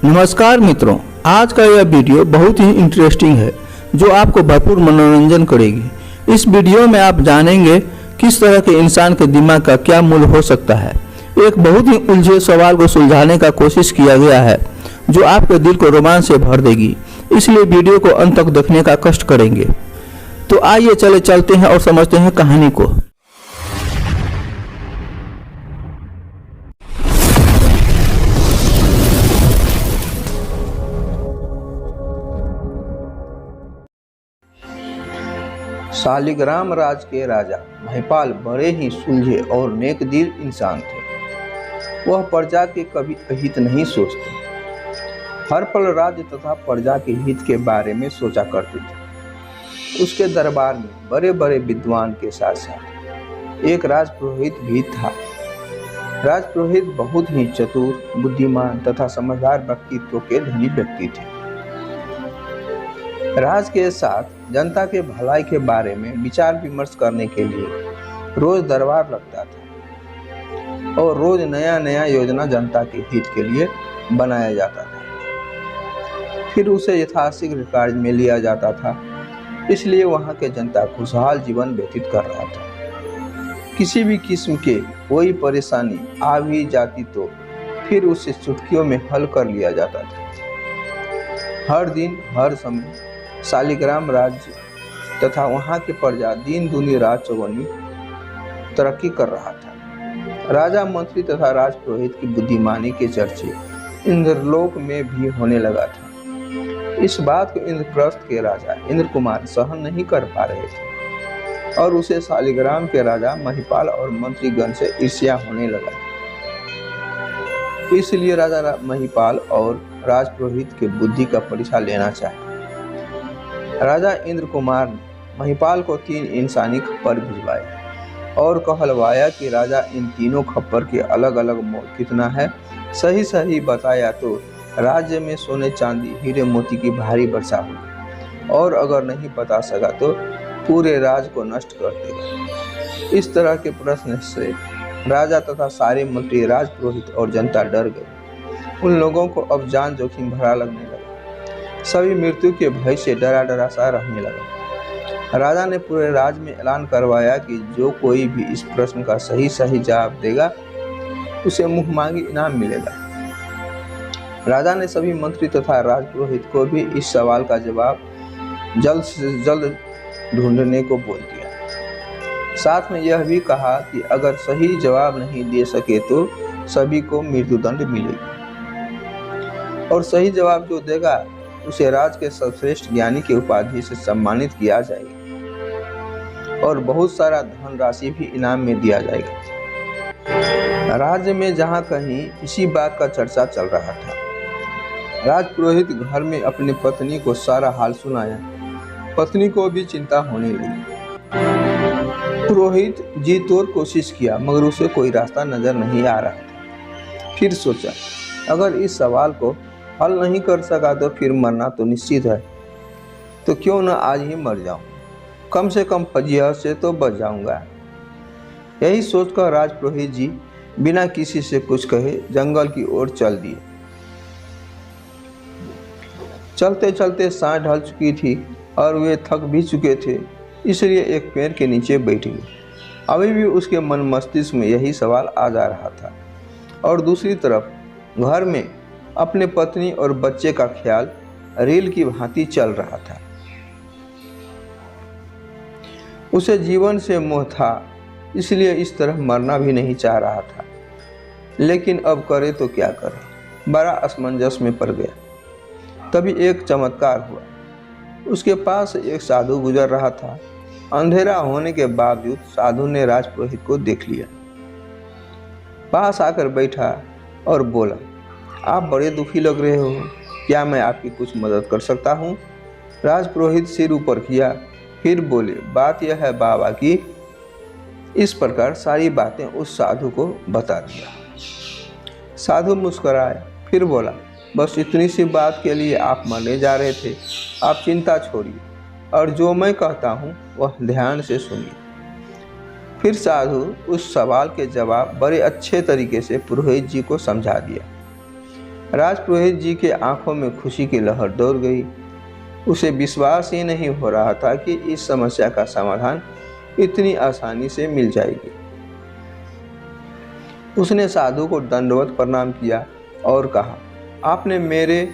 नमस्कार मित्रों, आज का यह वीडियो बहुत ही इंटरेस्टिंग है जो आपको भरपूर मनोरंजन करेगी। इस वीडियो में आप जानेंगे किस तरह के इंसान के दिमाग का क्या मूल्य हो सकता है। एक बहुत ही उलझे सवाल को सुलझाने का कोशिश किया गया है जो आपके दिल को रोमांच से भर देगी, इसलिए वीडियो को अंत तक देखने का कष्ट करेंगे। तो आइए चलते हैं और समझते हैं कहानी को। शालिग्राम राज के राजा महिपाल बड़े ही सुलझे और नेकदिल इंसान थे। वह प्रजा के कभी अहित नहीं सोचते, हर पल राज्य तथा प्रजा के हित के बारे में सोचा करते थे। उसके दरबार में बड़े बड़े विद्वान के साथ साथ एक राजपुरोहित भी था। राजपुरोहित बहुत ही चतुर, बुद्धिमान तथा समझदार व्यक्तित्व के धनी व्यक्ति थे। राज के साथ जनता के भलाई के बारे में विचार विमर्श करने के लिए रोज दरबार लगता था और रोज नया नया योजना जनता के हित के लिए बनाया जाता था। फिर उसे यथाशीघ्र कार्य में लिया जाता था, इसलिए वहां के जनता खुशहाल जीवन व्यतीत कर रहा था। किसी भी किस्म के कोई परेशानी आ भी जाती तो फिर उसे चुटकियों में हल कर लिया जाता था। हर दिन हर समय शालिग्राम राज्य तथा वहां के प्रजा दिन दूनी रात चौगुनी तरक्की कर रहा था। राजा, मंत्री तथा राजपुरोहित की बुद्धिमानी के चर्चे इंद्रलोक में भी होने लगा था। इस बात को इंद्रप्रस्थ के राजा इंद्र कुमार सहन नहीं कर पा रहे थे और उसे शालिग्राम के राजा महिपाल और मंत्रीगण से ईर्ष्या होने लगा। इसलिए राजा महिपाल और राजपुरोहित के बुद्धि का परीक्षा लेना चाहे। राजा इंद्र कुमार ने महिपाल को 3 इंसानी खप्पर भिजवाए और कहलवाया कि राजा इन तीनों खप्पर के अलग अलग मोल कितना है, सही सही बताया तो राज्य में सोने चांदी हीरे मोती की भारी वर्षा होगी और अगर नहीं बता सका तो पूरे राज को नष्ट कर देगा। इस तरह के प्रश्न से राजा तथा सारे मंत्री, राजपुरोहित और जनता डर गए। उन लोगों को अब जान जोखिम भरा लगने लगा। सभी मृत्यु के भय से डरा सा रहने लगा। राजा ने पूरे राज्य में ऐलान करवाया कि जो कोई भी इस प्रश्न का सही जवाब देगा उसे मुंह मांगी इनाम मिलेगा। राजा ने सभी मंत्री तथा राजपुरोहित को भी इस सवाल का जवाब जल्द से जल्द ढूंढने को बोल दिया। साथ में यह भी कहा कि अगर सही जवाब नहीं दे सके तो सभी को मृत्युदंड मिलेगी और सही जवाब जो देगा उसे राज के सर्वश्रेष्ठ ज्ञानी की उपाधि से सम्मानित किया जाएगा और बहुत सारा धनराशि भी इनाम में दिया जाएगा। राज्य में जहां कहीं इसी बात का चर्चा चल रहा था। राजपुरोहित घर में अपनी पत्नी को सारा हाल सुनाया। पत्नी को भी चिंता होने लगी। पुरोहित जी तोड़ कोशिश किया मगर उसे कोई रास्ता नजर नहीं आ रहा था। फिर सोचा, अगर इस सवाल को हल नहीं कर सका तो फिर मरना तो निश्चित है, तो क्यों न आज ही मर जाऊं, कम से कम फजीहत से तो बच जाऊंगा। यही सोचकर राजपुरोहित जी बिना किसी से कुछ कहे जंगल की ओर चल दिए। चलते चलते सांझ ढल चुकी थी और वे थक भी चुके थे, इसलिए एक पेड़ के नीचे बैठ गए। अभी भी उसके मन मस्तिष्क में यही सवाल आ जा रहा था और दूसरी तरफ घर में अपने पत्नी और बच्चे का ख्याल रील की भांति चल रहा था। उसे जीवन से मोह था, इसलिए इस तरह मरना भी नहीं चाह रहा था, लेकिन अब करे तो क्या करे, बड़ा असमंजस में पड़ गया। तभी एक चमत्कार हुआ। उसके पास एक साधु गुजर रहा था। अंधेरा होने के बावजूद साधु ने राजपुरोहित को देख लिया, पास आकर बैठा और बोला, आप बड़े दुखी लग रहे हो, क्या मैं आपकी कुछ मदद कर सकता हूँ? राजपुरोहित सिर ऊपर किया, फिर बोले, बात यह है बाबा कि इस प्रकार सारी बातें उस साधु को बता दिया। साधु मुस्कुराया, फिर बोला, बस इतनी सी बात के लिए आप मरने जा रहे थे, आप चिंता छोड़िए और जो मैं कहता हूँ वह ध्यान से सुनिए। फिर साधु उस सवाल के जवाब बड़े अच्छे तरीके से पुरोहित जी को समझा दिया। राजपुरोहित जी के आंखों में खुशी की लहर दौड़ गई। उसे विश्वास ही नहीं हो रहा था कि इस समस्या का समाधान इतनी आसानी से मिल जाएगी। उसने साधु को दंडवत प्रणाम किया और कहा, आपने मेरे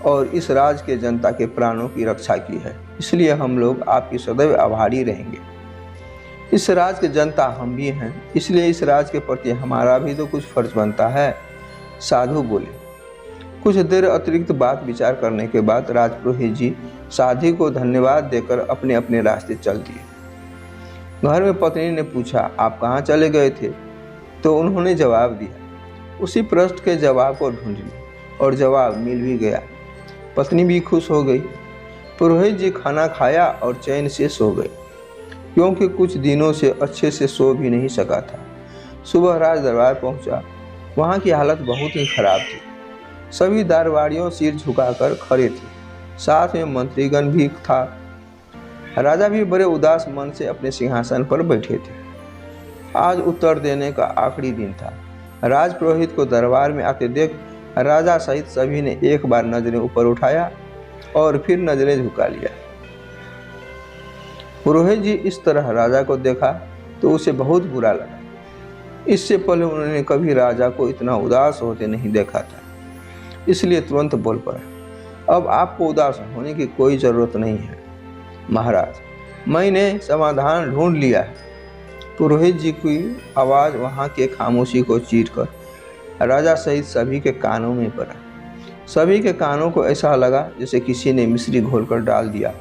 और इस राज के जनता के प्राणों की रक्षा की है, इसलिए हम लोग आपकी सदैव आभारी रहेंगे। इस राज के जनता हम भी हैं, इसलिए इस राज के प्रति हमारा भी तो कुछ फर्ज बनता है। साधु बोले। कुछ देर अतिरिक्त बात विचार करने के बाद राजपुरोहित जी साधु को धन्यवाद देकर अपने अपने रास्ते चल दिए। घर में पत्नी ने पूछा, आप कहाँ चले गए थे? तो उन्होंने जवाब दिया। उसी प्रश्न के जवाब को ढूंढ लिया और जवाब मिल भी गया। पत्नी भी खुश हो गई। पुरोहित जी खाना खाया और चैन से सो गए, क्योंकि कुछ दिनों से अच्छे से सो भी नहीं सका था। सुबह राज दरबार पहुंचा। वहां की हालत बहुत ही खराब थी। सभी दरबारियों सिर झुकाकर खड़े थे, साथ में मंत्रीगण भी था। राजा भी बड़े उदास मन से अपने सिंहासन पर बैठे थे। आज उत्तर देने का आखिरी दिन था। राजपुरोहित को दरबार में आते देख राजा सहित सभी ने एक बार नजरें ऊपर उठाया और फिर नजरें झुका लिया। पुरोहित जी इस तरह राजा को देखा तो उसे बहुत बुरा लगा। इससे पहले उन्होंने कभी राजा को इतना उदास होते नहीं देखा था, इसलिए तुरंत बोल पड़ा, अब आपको उदास होने की कोई जरूरत नहीं है महाराज, मैंने समाधान ढूंढ लिया है। पुरोहित जी की आवाज़ वहाँ के खामोशी को चीरकर राजा सहित सभी के कानों में पड़ा। सभी के कानों को ऐसा लगा जैसे किसी ने मिश्री घोलकर डाल दिया।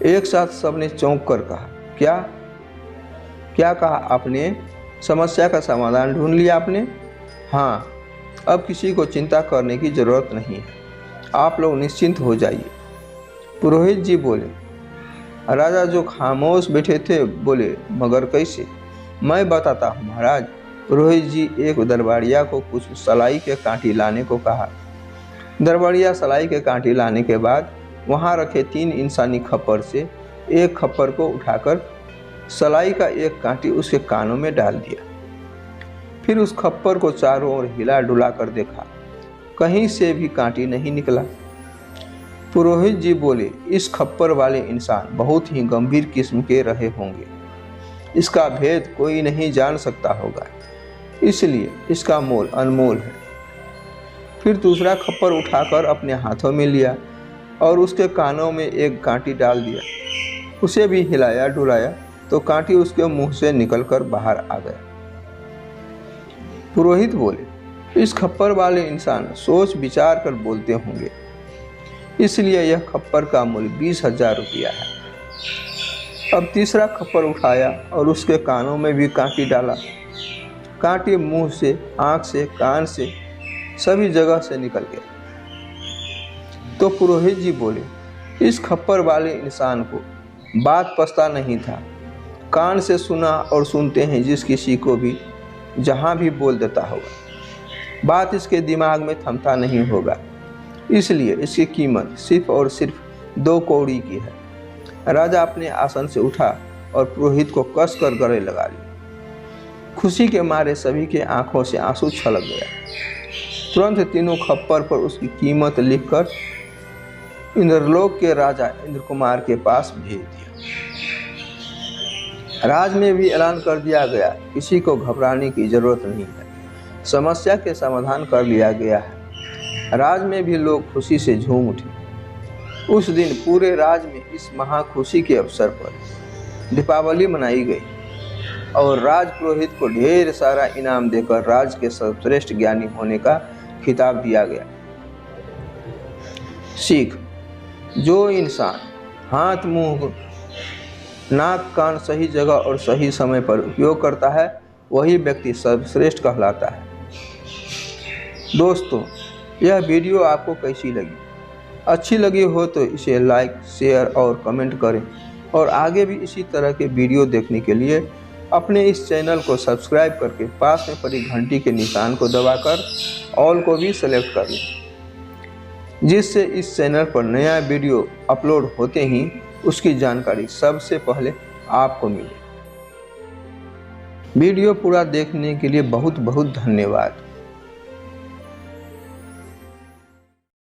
एक साथ सबने चौंक कर कहा, क्या कहा आपने? समस्या का समाधान ढूंढ लिया आपने? हाँ, अब किसी को चिंता करने की जरूरत नहीं है, आप लोग निश्चिंत हो जाइए। पुरोहित जी बोले। राजा जो खामोश बैठे थे बोले, मगर कैसे? मैं बताता हूँ महाराज। पुरोहित जी एक दरबारिया को कुछ सलाई के कांटी लाने को कहा। दरबारिया सलाई के कांटी लाने के बाद वहाँ रखे 3 इंसानी खप्पर से एक खप्पर को उठाकर सलाई का एक कांटी उसके कानों में डाल दिया। फिर उस खप्पर को चारों ओर हिला डुला कर देखा, कहीं से भी कांटी नहीं निकला। पुरोहित जी बोले, इस खप्पर वाले इंसान बहुत ही गंभीर किस्म के रहे होंगे, इसका भेद कोई नहीं जान सकता होगा, इसलिए इसका मोल अनमोल है। फिर दूसरा खप्पर उठाकर अपने हाथों में लिया और उसके कानों में एक कांटी डाल दिया। उसे भी हिलाया डुलाया तो कांटी उसके मुंह से निकलकर बाहर आ गया। पुरोहित बोले, इस खप्पर वाले इंसान सोच विचार कर बोलते होंगे, इसलिए यह खप्पर का मूल्य 20,000 रुपया है। अब तीसरा खप्पर उठाया और उसके कानों में भी कांटी डाला। कांटी मुंह से, आंख से, कान से, सभी जगह से निकल गया। तो पुरोहित जी बोले, इस खप्पर वाले इंसान को बात पछता नहीं था। कान से सुना और सुनते हैं जिस किसी को भी जहाँ भी बोल देता होगा, बात इसके दिमाग में थमता नहीं होगा, इसलिए इसकी कीमत सिर्फ और सिर्फ 2 कौड़ी की है। राजा अपने आसन से उठा और पुरोहित को कसकर गले लगा लिया। खुशी के मारे सभी के आंखों से आंसू छलक गया। तुरंत तीनों खप्पर पर उसकी कीमत लिखकर इंद्रलोक के राजा इंद्र कुमार के पास भेज दिया। राज में भी ऐलान कर दिया गया, किसी को घबराने की जरूरत नहीं है, समस्या के समाधान कर लिया गया है। राज में भी लोग खुशी से झूम उठे। उस दिन पूरे राज में इस महाखुशी के अवसर पर दीपावली मनाई गई और राजपुरोहित को ढेर सारा इनाम देकर राज के सर्वश्रेष्ठ ज्ञानी होने का खिताब दिया गया। सीख: जो इंसान हाथ, मुंह, नाक, कान सही जगह और सही समय पर उपयोग करता है, वही व्यक्ति सर्वश्रेष्ठ कहलाता है। दोस्तों, यह वीडियो आपको कैसी लगी? अच्छी लगी हो तो इसे लाइक, शेयर और कमेंट करें और आगे भी इसी तरह के वीडियो देखने के लिए अपने इस चैनल को सब्सक्राइब करके पास में पड़ी घंटी के निशान को दबाकर ऑल को भी सेलेक्ट कर लें, जिससे इस चैनल पर नया वीडियो अपलोड होते ही उसकी जानकारी सबसे पहले आपको मिले। वीडियो पूरा देखने के लिए बहुत बहुत धन्यवाद।